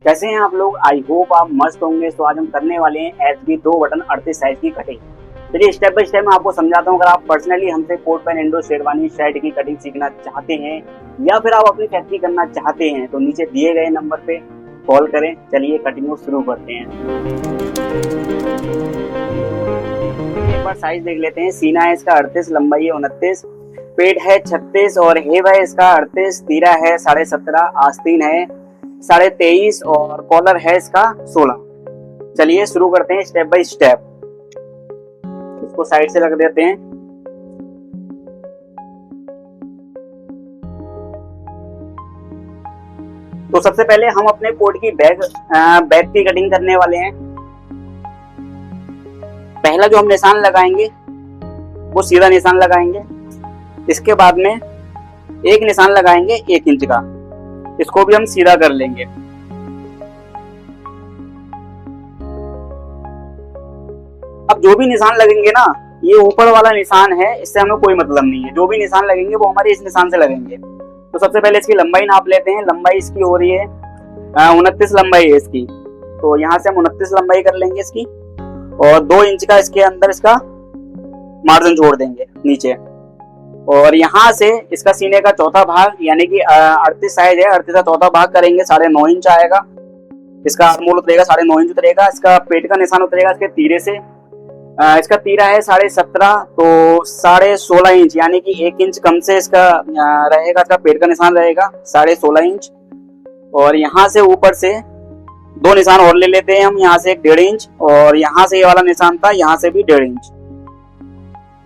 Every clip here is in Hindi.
कैसे हैं आप लोग। आई होप आप मस्त होंगे। तो आज हम करने वाले हैं एचबी 2 बटन 38 साइज की कटिंग। चलिए स्टेप बाय स्टेप मैं आपको समझाता हूँ। अगर आप पर्सनली हमसे coat pant Indo sherwani shirt की कटिंग सीखना चाहते हैं या फिर आप अपनी फैक्ट्री करना चाहते हैं तो नीचे दिए गए नंबर पे कॉल करें। चलिए कटिंग को शुरू करते हैं। एक बार साइज देख लेते हैं। सीना है इसका 38, लंबाई है 29, पेट है 36 और हेब है इसका 38, तीरा है 17.5, आस्तीन है 23.5 और कॉलर है इसका 16। चलिए शुरू करते हैं स्टेप बाय स्टेप। इसको साइड से रख देते हैं। तो सबसे पहले हम अपने कोट की बैक की कटिंग करने वाले हैं। पहला जो हम निशान लगाएंगे वो सीधा निशान लगाएंगे। इसके बाद में एक निशान लगाएंगे 1 इंच का, इसको भी हम सीधा कर लेंगे। अब जो भी निशान लगेंगे ना, ये ऊपर वाला निशान है, इससे हमें कोई मतलब नहीं है। जो भी निशान लगेंगे वो हमारे इस निशान से लगेंगे। तो सबसे पहले इसकी लंबाई नाप लेते हैं। लंबाई इसकी हो रही है 29 लंबाई है इसकी। तो यहाँ से हम 29 लंबाई कर लेंगे इसकी और 2 इंच का इसके अंदर इसका मार्जिन छोड़ देंगे नीचे। और यहाँ से इसका सीने का चौथा भाग यानी कि 38 साइज है, 38 का चौथा भाग करेंगे 9.5 इंच आएगा। इसका आर्मोल उतरेगा 9.5 इंच उतरेगा। इसका पेट का निशान उतरेगा इसके तीरे से। इसका तीरा है 17.5 तो 16.5 इंच यानी कि 1 इंच कम से इसका रहेगा। इसका पेट का निशान रहेगा 16.5 इंच। और यहाँ से ऊपर से 2 निशान और ले लेते हैं हम। यहाँ से 1.5 इंच और यहाँ से ये वाला निशान था, यहाँ से भी 1.5 इंच।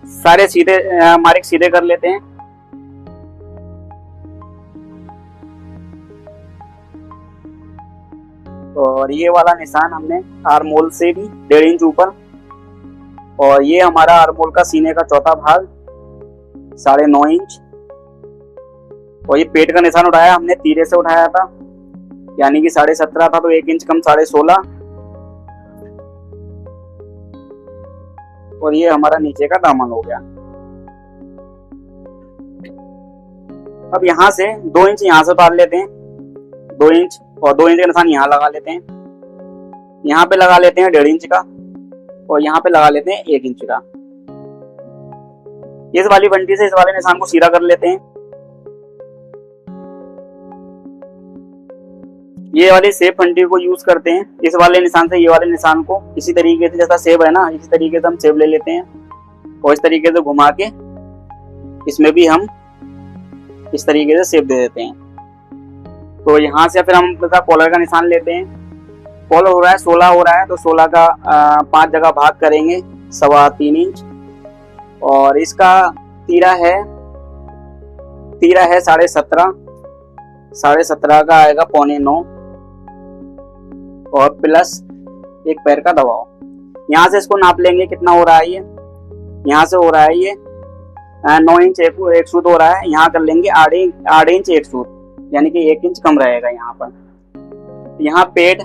सारे सीधे मार्क सीधे कर लेते हैं। और ये वाला निशान हमने आर्मोल से भी 1.5 इंच ऊपर। और ये हमारा आर्मोल का सीने का चौथा भाग 9.5 इंच। और ये पेट का निशान उठाया हमने तीरे से उठाया था, यानी कि 17.5 था तो 1 इंच कम 16.5। और ये हमारा नीचे का दामन हो गया। अब यहाँ से 2 इंच यहाँ से उतार लेते हैं, 2 इंच और 2 इंच का निशान यहाँ लगा लेते हैं। यहाँ पे लगा लेते हैं 1.5 इंच का और यहाँ पे लगा लेते हैं 1 इंच का। इस वाली बंटी से इस वाले निशान को सीधा कर लेते हैं। ये वाली सेब फंटी को यूज करते हैं। इस वाले निशान से ये वाले निशान को इसी तरीके से, जैसा सेब है ना, इसी तरीके से हम सेब ले लेते हैं और इस तरीके से घुमा के इसमें भी हम इस तरीके से सेब दे देते हैं। तो यहाँ से फिर हम कॉलर का निशान लेते हैं। कॉलर हो रहा है 16 हो रहा है तो 16 का 5 जगह भाग करेंगे 3.25 इंच। और इसका तीरा है 17.5, 17.5 का आएगा 8.25 और प्लस 1 पैर का दबाव। यहाँ से इसको नाप लेंगे कितना हो रहा है। ये यहाँ से हो रहा है ये 9 इंच एक सूत हो रहा है। यहाँ कर लेंगे 8 इंच एक सूत, यानी कि 1 इंच कम रहेगा यहाँ पर। यहाँ पेट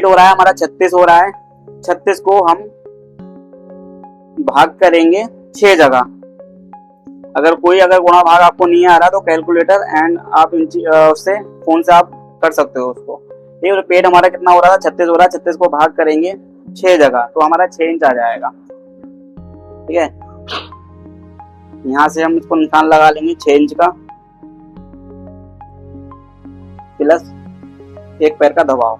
हो रहा है हमारा 36 हो रहा है। 36 को हम भाग करेंगे 6 जगह। अगर गुणा भाग आपको नहीं आ रहा तो कैलकुलेटर एंड आप उससे फोन से आप कर सकते हो उसको। ठीक है, तो पेट हमारा कितना हो रहा था 36 हो रहा है। 36 को भाग करेंगे 6 जगह तो हमारा 6 इंच आ जाएगा। ठीक है, यहाँ से हम इसको निशान लगा लेंगे 6 इंच का प्लस 1 पैर का दबाव।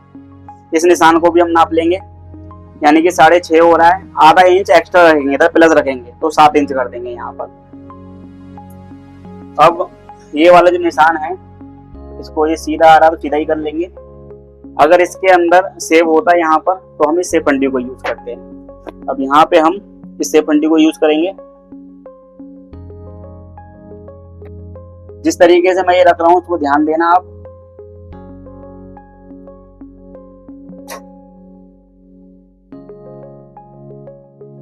इस निशान को भी हम नाप लेंगे, यानी कि 6.5 हो रहा है। आधा इंच एक्स्ट्रा रखेंगे तो प्लस रखेंगे तो 7 इंच कर देंगे यहाँ पर। अब ये वाला जो निशान है इसको ये सीधा आ रहा है तो सीधा ही कर लेंगे। अगर इसके अंदर सेब होता है यहाँ पर तो हम इस सेब फंडी को यूज करते हैं। अब यहाँ पे हम इस सेब फंडी को यूज करेंगे। जिस तरीके से मैं ये रख रहा हूँ उसको ध्यान देना आप।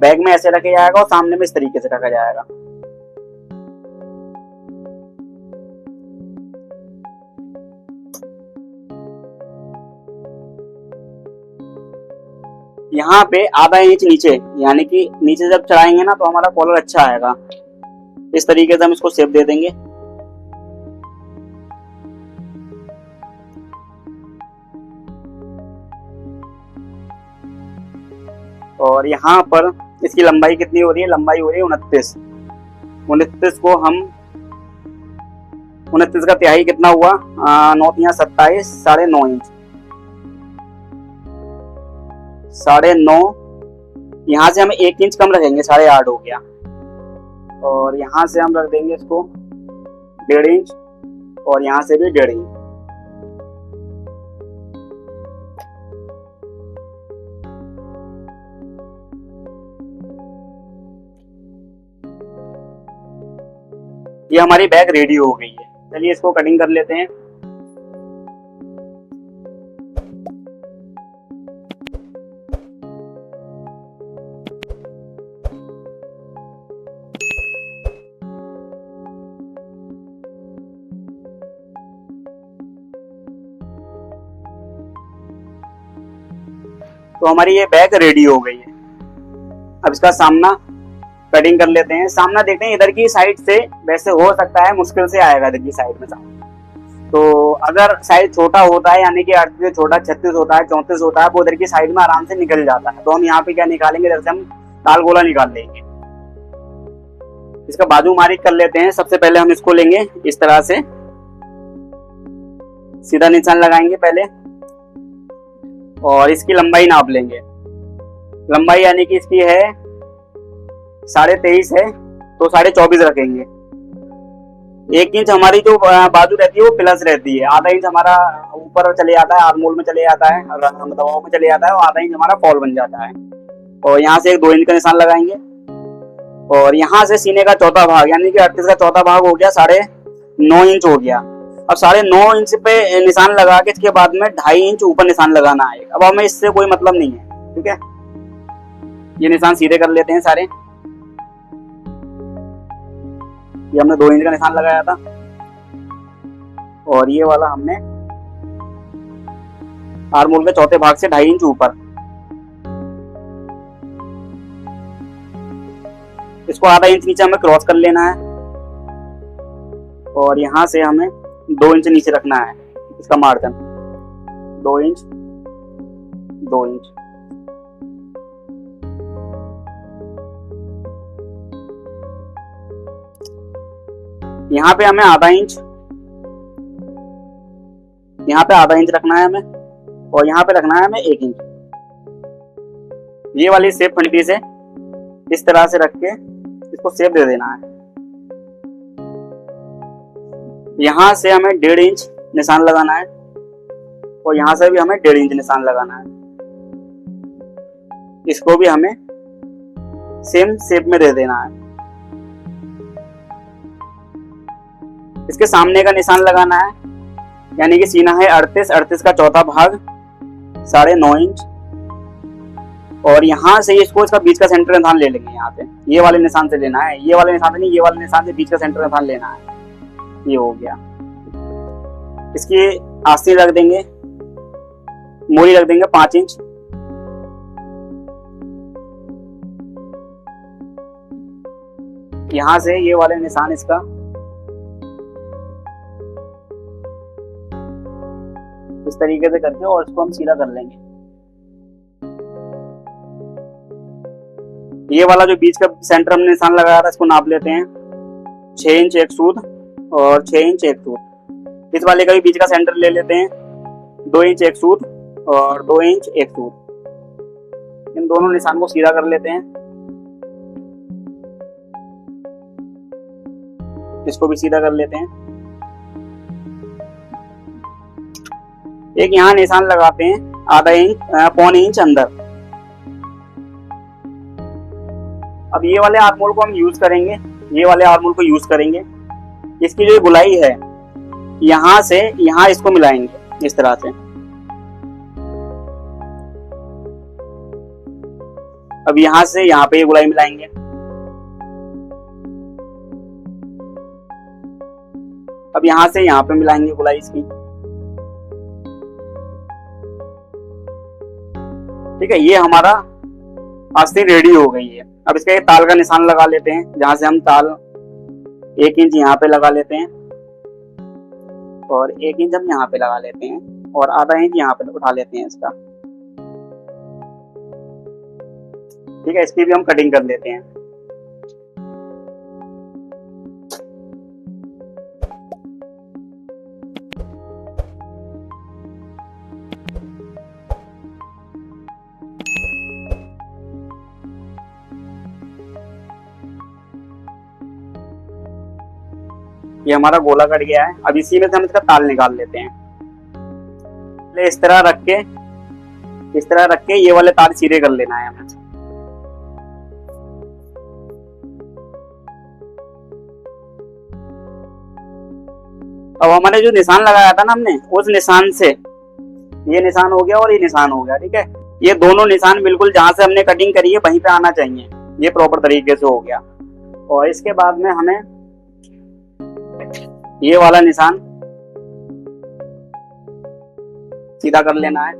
बैग में ऐसे रखा जाएगा और सामने में इस तरीके से रखा जाएगा। यहाँ पे आधा इंच नीचे, यानी कि नीचे जब चढ़ाएंगे ना तो हमारा कॉलर अच्छा आएगा। इस तरीके से हम इसको शेप दे देंगे। और यहाँ पर इसकी लंबाई कितनी हो रही है, लंबाई हो रही है 29। 29 को हम 29 का तिहाई कितना हुआ, 9 या 27, 9.5 इंच। 9.5, यहाँ से हम 1 इंच कम रखेंगे, 8.5 हो गया। और यहाँ से हम रख देंगे इसको 1.5 इंच, और यहाँ से भी 1.5 इंच। ये हमारी बैग रेडी हो गई है। चलिए इसको कटिंग कर लेते हैं। तो हमारी ये बैग रेडी हो गई है। अब इसका सामना कटिंग कर लेते हैं। सामना देखते हैं इधर की साइड से, वैसे हो सकता है मुश्किल से आएगा इधर की साइड में सामना। तो अगर साइज छोटा होता है, यानी कि 38 से छोटा 36 होता है, 34 होता है, वो इधर की साइड में आराम से निकल जाता है। तो हम यहाँ पे क्या निकालेंगे, इधर से हम ताल गोला निकाल लेंगे। इसका बाजू मारिक कर लेते हैं। सबसे पहले हम इसको लेंगे इस तरह से, सीधा निशान लगाएंगे पहले, और इसकी लंबाई नाप लेंगे। लंबाई यानी कि इसकी है 23.5 है, तो 24.5 रखेंगे। 1 इंच हमारी जो बाजू रहती है वो प्लस रहती है, आधा इंच हमारा ऊपर चले जाता है, आर्मोल में चले जाता है, दबाव में चले जाता है, और आधा इंच हमारा फॉल बन जाता है। और यहाँ से एक 2 इंच का निशान लगाएंगे, और यहाँ से सीने का चौथा भाग यानी कि 38 का चौथा भाग हो गया 9.5 इंच हो गया। अब 9.5 इंच पे निशान लगा के इसके बाद में 2.5 इंच ऊपर निशान लगाना है। अब हमें इससे कोई मतलब नहीं है, ठीक है। ये निशान सीधे कर लेते हैं सारे। ये हमने 2 इंच का निशान लगाया था, और ये वाला हमने आर्मोल के चौथे भाग से 2.5 इंच ऊपर। इसको आधा इंच नीचे हमें क्रॉस कर लेना है, और यहां से हमें 2 इंच नीचे रखना है इसका मार्जिन। 2 inch 2 inch. यहाँ पे हमें आधा इंच, यहाँ पे आधा इंच रखना है हमें, और यहाँ पे रखना है हमें 1 इंच। ये वाली शेप फंटी से इस तरह से रख के इसको शेप दे देना है। यहाँ से हमें 1.5 इंच निशान लगाना है, और यहाँ से भी हमें 1.5 इंच निशान लगाना है। इसको भी हमें सेम शेप में दे देना है। इसके सामने का निशान लगाना है, यानी कि सीना है 38 का चौथा भाग 9.5 इंच, और यहाँ से इसको इसका बीच का सेंटर निशान ले लेंगे। यहाँ से ये वाले निशान से लेना है, ये वाले निशान से नहीं, ये वाले निशान से बीच का सेंटर निशान लेना है। ये हो गया। इसकी आस्तीन रख देंगे, मोरी रख देंगे 5 इंच। यहाँ से ये वाले निशान इसका इस तरीके से करके, और इसको हम सीधा कर लेंगे। ये वाला जो बीच का सेंटर हमने निशान लगाया था, इसको नाप लेते हैं। 6 इंच एक सूद और 6 इंच एक सूद। इस वाले का भी बीच का सेंटर ले लेते हैं। 2 इंच एक सूद और 2 इंच एक सूद। इन दोनों निशान को सीधा कर लेते हैं। इसको भी सीधा कर लेते हैं। एक यहाँ निशान लगाते हैं, आधा इंच 1.25 इंच अंदर। अब ये वाले आर्मोल को हम यूज करेंगे, ये वाले आर्मोल को यूज करेंगे। इसकी जो गुलाई है, यहां से यहां इसको मिलाएंगे इस तरह से। अब यहां से यहां पे ये गुलाई मिलाएंगे। अब यहां से यहां पे मिलाएंगे गुलाई इसकी। ठीक है, ये हमारा आस्तीन रेडी हो गई है। अब इसका एक ताल का निशान लगा लेते हैं, जहां से हम ताल 1 इंच यहाँ पे लगा लेते हैं, और 1 इंच हम यहाँ पे लगा लेते हैं, और आधा इंच यहाँ पे उठा लेते हैं इसका। ठीक है, इसकी भी हम कटिंग कर लेते हैं। ये हमारा गोला कट गया है। अब इसी में से हम इसका ताल निकाल लेते हैं। इस तरह रख के ये वाले तार सीधे कर लेना है हमें। अब हमारे जो निशान लगाया था ना हमने, उस निशान से ये निशान हो गया और ये निशान हो गया। ठीक है, ये दोनों निशान बिल्कुल जहां से हमने कटिंग करी है वहीं पे आना चाहिए। ये प्रॉपर तरीके से हो गया। और इसके बाद में हमें ये वाला निशान सीधा कर लेना है।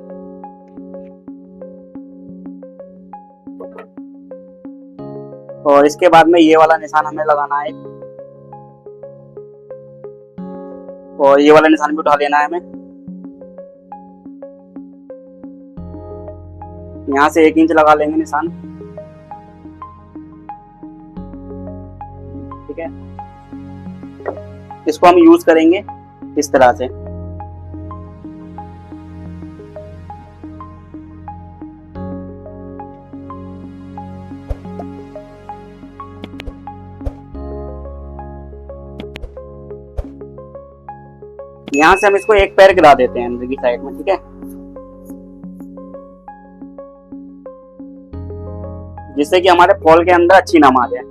और इसके बाद में ये वाला निशान हमें लगाना है, और ये वाला निशान भी उठा लेना है हमें। यहाँ से 1 इंच लगा लेंगे निशान। ठीक है, इसको हम यूज करेंगे इस तरह से। यहाँ से हम इसको एक पैर गिरा देते हैं अंदर की साइड में। ठीक है, जिससे कि हमारे फॉल के अंदर अच्छी नम आ जाए।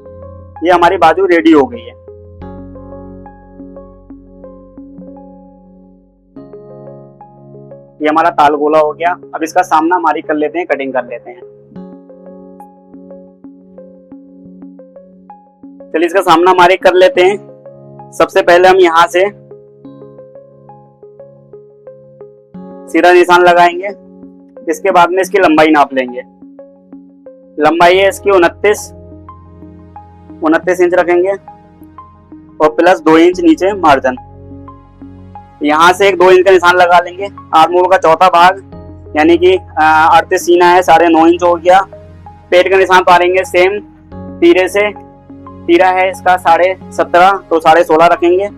ये हमारी बाजू रेडी हो गई है। ये हमारा ताल गोला हो गया। अब इसका सामना मारी कर लेते हैं, कटिंग कर लेते हैं। चलिए इसका सामना मारी कर लेते हैं। सबसे पहले हम यहाँ से सीधा निशान लगाएंगे। इसके बाद में इसकी लंबाई नाप लेंगे। लंबाई है इसकी 29 इंच रखेंगे और प्लस 2 इंच नीचे मार्जिन। यहाँ से एक 2 इंच का निशान लगा लेंगे। आर्मोल का चौथा भाग यानी कि 38 सीना है, 9.5 इंच हो गया। पेट का निशान पारेंगे सेम तीरे से। तीरा है इसका 17.5, तो 16.5 रखेंगे,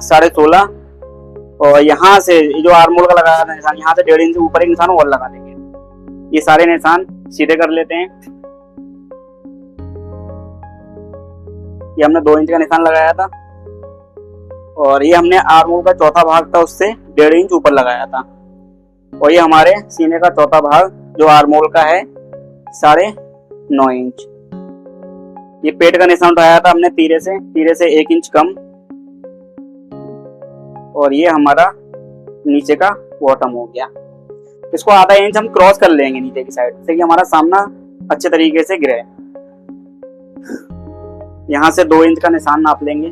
16.5। और यहाँ से जो आर्मोल का लगाया था निशान, यहाँ से 1.5 इंच ऊपर एक निशान और लगा देंगे। ये सारे निशान सीधे कर लेते हैं। ये हमने 2 इंच का निशान लगाया था और ये हमने आर्मोल का चौथा भाग था उससे 1.5 इंच ऊपर लगाया था। और ये हमारे सीने का चौथा भाग जो आर्मोल का है 9.5 इंच। ये पेट का निशान उठाया था हमने तीरे से 1 इंच कम। और ये हमारा नीचे का बॉटम हो गया। इसको आधा इंच हम क्रॉस कर लेंगे नीचे की साइड से कि हमारा सामना अच्छे तरीके से गिरे। यहाँ से 2 इंच का निशान नाप लेंगे।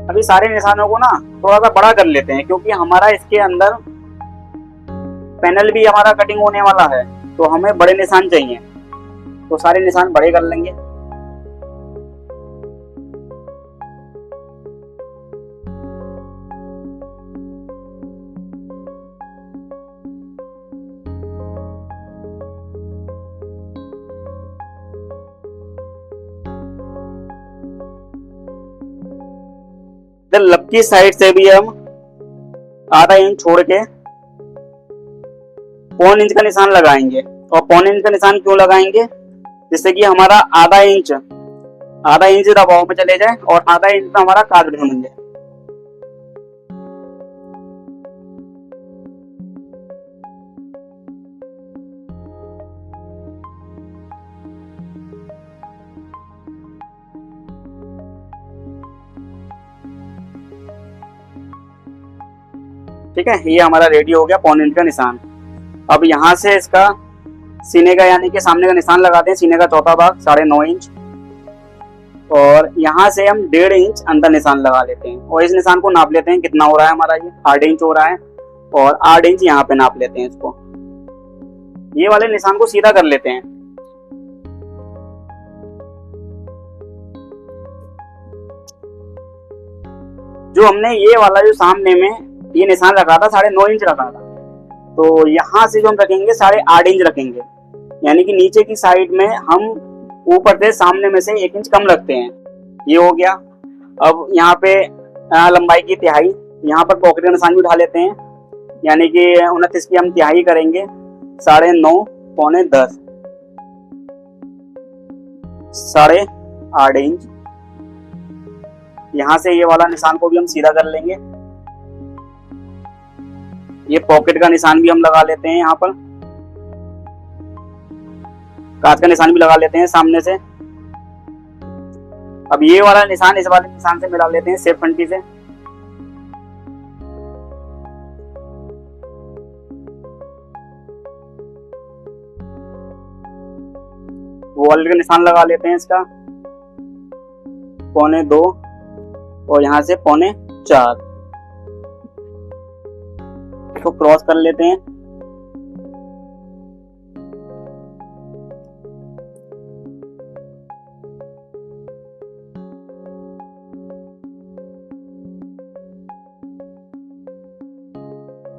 अभी सारे निशानों को ना थोड़ा सा बड़ा कर लेते हैं, क्योंकि हमारा इसके अंदर पैनल भी हमारा कटिंग होने वाला है, तो हमें बड़े निशान चाहिए। तो सारे निशान बड़े कर लेंगे। इधर लब की साइड से भी हम आधा इंच छोड़ के 1.25 इंच का निशान लगाएंगे। और 1.25 इंच का निशान क्यों लगाएंगे? जिससे कि हमारा आधा इंच दबाव में चले जाए और आधा इंच में हमारा काट बन जाए। ठीक है, ये हमारा रेडी हो गया 1.25 इंच का निशान। अब यहाँ से इसका सीने का यानी कि सामने का निशान लगाते हैं। सीने का चौथा भाग 9.5 इंच और यहाँ से हम 1.5 इंच अंदर निशान लगा लेते हैं। और इस निशान को नाप लेते हैं कितना हो रहा है हमारा। ये 8 इंच हो रहा है और 8 इंच यहाँ पे नाप लेते हैं इसको। ये वाले निशान को सीधा कर लेते हैं। जो हमने ये वाला जो सामने में ये निशान रखा था 9.5 इंच रखा था, तो यहाँ से जो हम रखेंगे 8.5 इंच रखेंगे, यानी कि नीचे की साइड में हम ऊपर से सामने में से 1 इंच कम रखते हैं। ये हो गया। अब यहाँ पे लंबाई की तिहाई, यहाँ पर पॉकेट का निशान भी उठा लेते हैं, यानी कि 29 की हम तिहाई करेंगे 9.5 पौने 10, 8.5 इंच। यहाँ से ये वाला निशान को भी हम सीधा कर लेंगे। ये पॉकेट का निशान भी हम लगा लेते हैं, यहाँ पर काज का निशान भी लगा लेते हैं सामने से। अब ये वाला निशान इस वाले निशान से मिला लेते हैं सेफ फंटी से। वॉलेट का निशान लगा लेते हैं इसका 2.25 और यहाँ से 4.25 इसको क्रॉस कर लेते हैं।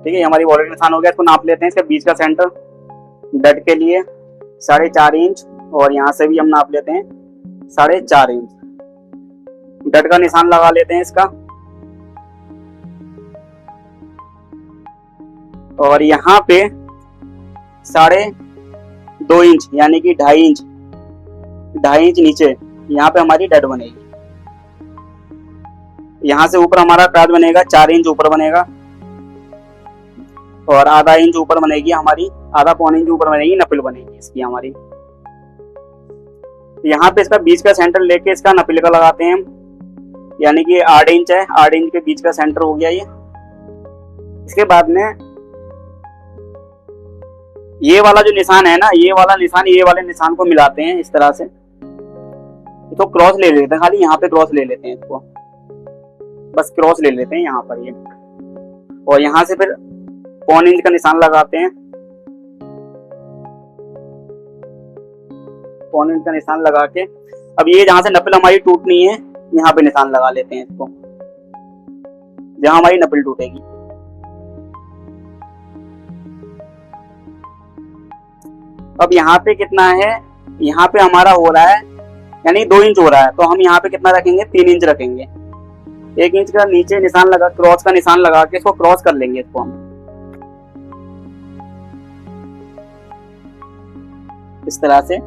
ठीक है, हमारी वॉलेट का निशान हो गया। इसको नाप लेते हैं। इसके बीच का सेंटर डट के लिए 4.5 इंच और यहाँ से भी हम नाप लेते हैं 4.5 इंच। डट का निशान लगा लेते हैं इसका, और यहाँ पे 2.5 इंच यानी कि 2.5 इंच नीचे यहाँ पे हमारी डट बनेगी। यहाँ से ऊपर हमारा काज बनेगा 4 इंच ऊपर बनेगा, और आधा इंच ऊपर बनेगी हमारी, आधा पौने इंच ऊपर बनेगी नपिल बनेगी इसकी हमारी। यहाँ पे इसका बीच का सेंटर लेके इसका नपिल का लगाते हैं हम, यानी कि 8 इंच है, 8 इंच के बीच का सेंटर हो गया ये। इसके बाद में ये वाला जो निशान है ना, ये वाला निशान ये वाले निशान को मिलाते हैं इस तरह से। तो क्रॉस ले लेते हैं, खाली यहाँ पे क्रॉस ले लेते हैं इसको, बस क्रॉस ले लेते हैं यहाँ पर ये, और यहाँ से फिर 1 इंच का निशान लगाते हैं। 1 इंच का निशान लगा के अब ये जहां से नपल हमारी टूटनी है यहाँ पे निशान लगा लेते हैं इसको, जहां हमारी नपल टूटेगी। अब यहाँ पे कितना है, यहाँ पे हमारा हो रहा है यानी 2 इंच हो रहा है, तो हम यहाँ पे कितना रखेंगे 3 इंच रखेंगे। 1 इंच का नीचे निशान लगा, क्रॉस का निशान लगा के इसको क्रॉस कर लेंगे इसको हम इस तरह से।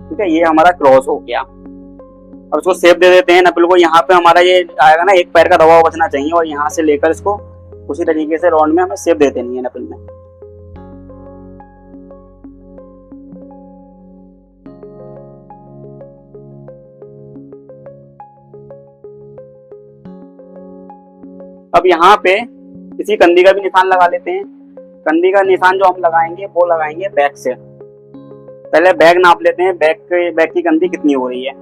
ठीक है, ये हमारा क्रॉस हो गया। अब इसको शेप दे देते हैं नपल को। यहाँ पे हमारा ये आएगा ना, एक पैर का दबाव बचना चाहिए, और यहाँ से लेकर इसको उसी तरीके से राउंड में हमें शेप दे देनी है नपल में। अब यहाँ पे इसी कंधी का भी निशान लगा लेते हैं। कंधी का निशान जो हम लगाएंगे वो लगाएंगे बैक से। पहले बैक नाप लेते हैं, बैक की कंधी कितनी हो रही है।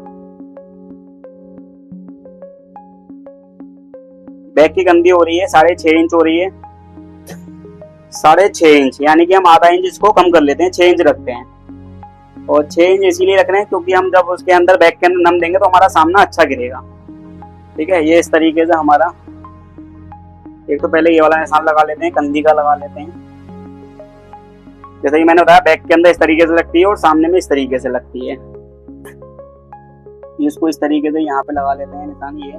बैक की कंधी हो रही है 6.5 इंच हो रही है, 6.5 इंच, यानी कि हम आधा इंच इसको कम कर लेते हैं, 6 इंच रखते हैं। और 6 इंच इसीलिए रख रहे हैं क्योंकि हम जब उसके अंदर बैक के अंदर नम देंगे तो हमारा सामना अच्छा गिरेगा। ठीक है, ये इस तरीके से हमारा, एक तो पहले ये वाला निशान लगा लेते हैं, कंधी का लगा लेते हैं। जैसे कि मैंने बताया बैक के अंदर इस तरीके से लगती है और सामने में इस तरीके से लगती है। इसको इस तरीके से यहाँ पे लगा लेते हैं निशान ये,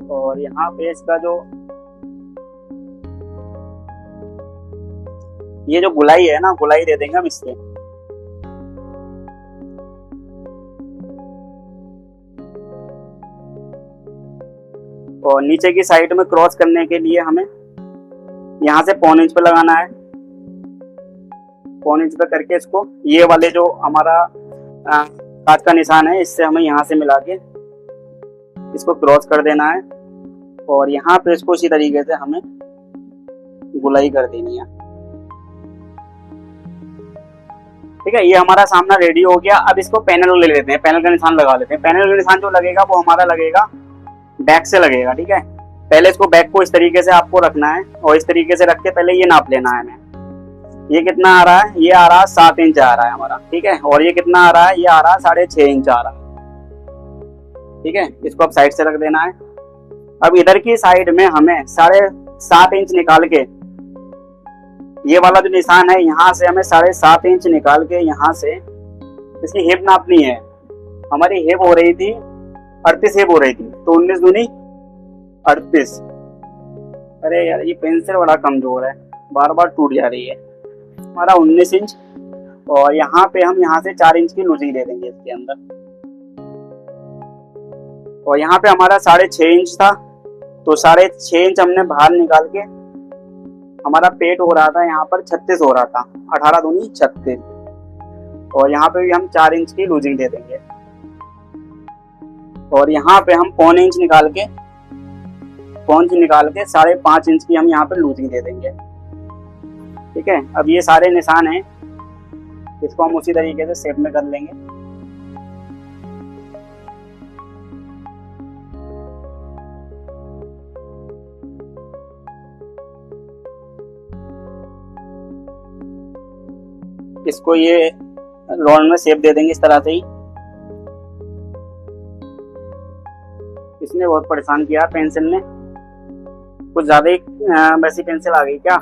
और यहाँ पे इसका जो ये जो गुलाई है ना, गुलाई दे देंगे हम इससे। और नीचे की साइड में क्रॉस करने के लिए हमें यहाँ से 1.25 इंच पे लगाना है। 1.25 इंच पे करके इसको ये वाले जो हमारा काज का निशान है इससे हमें यहाँ से मिला के इसको क्रॉस कर देना है, और यहाँ पे इसको इसी तरीके से हमें गुलाई कर देनी है। ठीक है, ये हमारा सामना रेडी हो गया। अब इसको पैनल ले लेते हैं, पैनल का निशान लगा लेते हैं। पैनल का निशान जो लगेगा वो हमारा लगेगा बैक से लगेगा। ठीक है, पहले इसको बैक को इस तरीके से आपको रखना है, और इस तरीके से रख के पहले ये नाप लेना है हमें। ये कितना आ रहा है, ये आ रहा है 7 इंच आ रहा है हमारा, ठीक है। और ये कितना आ रहा है, ये आ रहा है 6.5 इंच आ रहा है, ठीक है। इसको अब साइड से रख देना है। अब इधर की साइड में हमें 7.5 इंच निकाल के, ये वाला जो निशान है यहाँ से हमें 7.5 इंच निकाल के यहाँ से इसकी हिप नापनी है। हमारी हिप हो रही थी 38 हिप हो रही थी, तो 19 दूनी 38। अरे यार ये पेंसिल बड़ा कमजोर है, बार बार टूट जा रही है। हमारा 19 इंच, और यहाँ पे हम यहाँ से 4 इंच की लूजिंग दे देंगे इसके अंदर। और यहाँ पे हमारा 6.5 इंच था, तो 6.5 इंच हमने बाहर निकाल के, हमारा पेट हो रहा था यहाँ पर 36 हो रहा था, 18 दूनी 36। और यहाँ पे भी हम 4 इंच की लूजिंग दे देंगे। और यहाँ पे हम 1.25 इंच निकाल के 5.5 इंच की हम यहाँ पे लूजिंग दे देंगे, ठीक है। अब ये सारे निशान हैं, इसको हम उसी तरीके से शेप में कर लेंगे। इसको ये राउंड में शेप दे देंगे इस तरह से ही। इसने बहुत परेशान किया पेंसिल ने, कुछ ज्यादा ही वैसी पेंसिल आ गई क्या,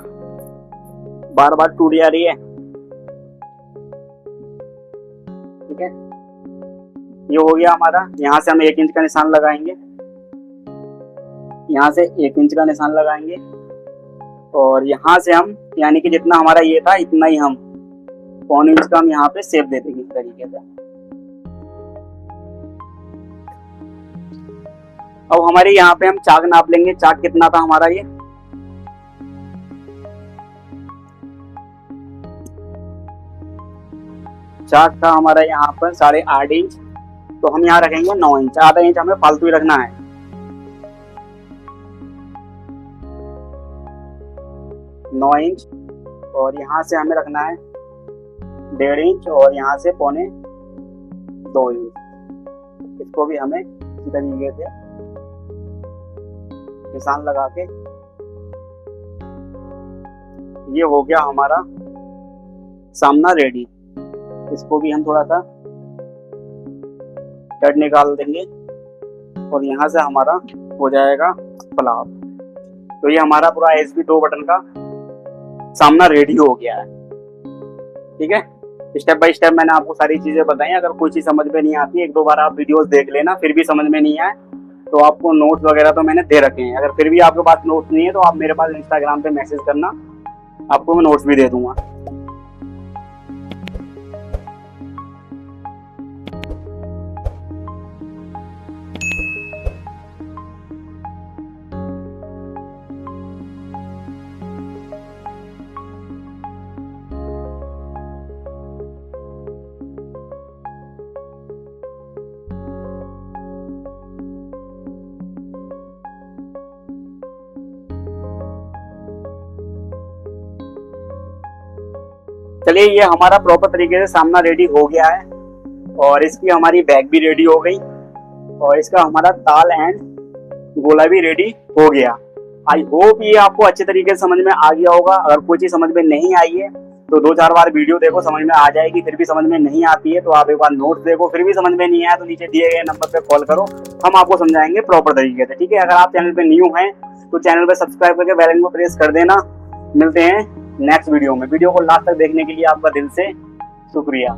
बार बार टूट जा रही है, ठीक है। ये हो गया हमारा। यहाँ से हम 1 इंच का निशान लगाएंगे, यहाँ से 1 इंच का निशान लगाएंगे। और यहाँ से हम, यानी कि जितना हमारा ये था इतना ही हम 1.25 इंच का हम यहाँ पे शेप दे देंगे इस तरीके से। अब हमारे यहाँ पे हम चाक नाप लेंगे, चाक कितना था हमारा, ये चाक था हमारा यहाँ पर 8.5 इंच, तो हम यहाँ रखेंगे 9 इंच। आधा इंच हमें फालतू ही रखना है। नौ इंच, और यहाँ से हमें रखना है 1.5 इंच, और यहाँ से 1.25 इंच। इसको भी हमें इसी तरीके से निशान लगा के, ये हो गया हमारा सामना रेडी। इसको भी हम थोड़ा सा कट निकाल देंगे, और यहाँ से हमारा हो जाएगा फ्लाप। तो ये हमारा पूरा SB 2 बटन का सामना रेडी हो गया है, ठीक है। स्टेप बाय स्टेप मैंने आपको सारी चीजें बताई। अगर कोई चीज समझ में नहीं आती, 1-2 बार आप वीडियोस देख लेना, फिर भी समझ में नहीं आए तो आपको नोट्स वगैरह तो मैंने दे रखे हैं। अगर फिर भी आपके पास नोट्स नहीं है तो आप मेरे पास इंस्टाग्राम पे मैसेज करना, आपको मैं नोट्स भी दे दूंगा। चलिए, ये हमारा प्रॉपर तरीके से सामना रेडी हो गया है, और इसकी हमारी बैक भी रेडी हो गई, और इसका हमारा ताल एंड गोला भी रेडी हो गया। आई होप ये आपको अच्छे तरीके से समझ में आ गया होगा। अगर कोई चीज समझ में नहीं आई है तो 2-4 बार वीडियो देखो, समझ में आ जाएगी। फिर भी समझ में नहीं आती है तो आप एक बार नोट्स देखो, फिर भी समझ में नहीं आया तो नीचे दिए गए नंबर पे कॉल करो, हम आपको समझाएंगे प्रॉपर तरीके से, ठीक है। अगर आप चैनल पे न्यू हैं तो चैनल पे सब्सक्राइब करके बेल आइकन को प्रेस कर देना। मिलते हैं नेक्स्ट वीडियो में। वीडियो को लास्ट तक देखने के लिए आपका दिल से शुक्रिया।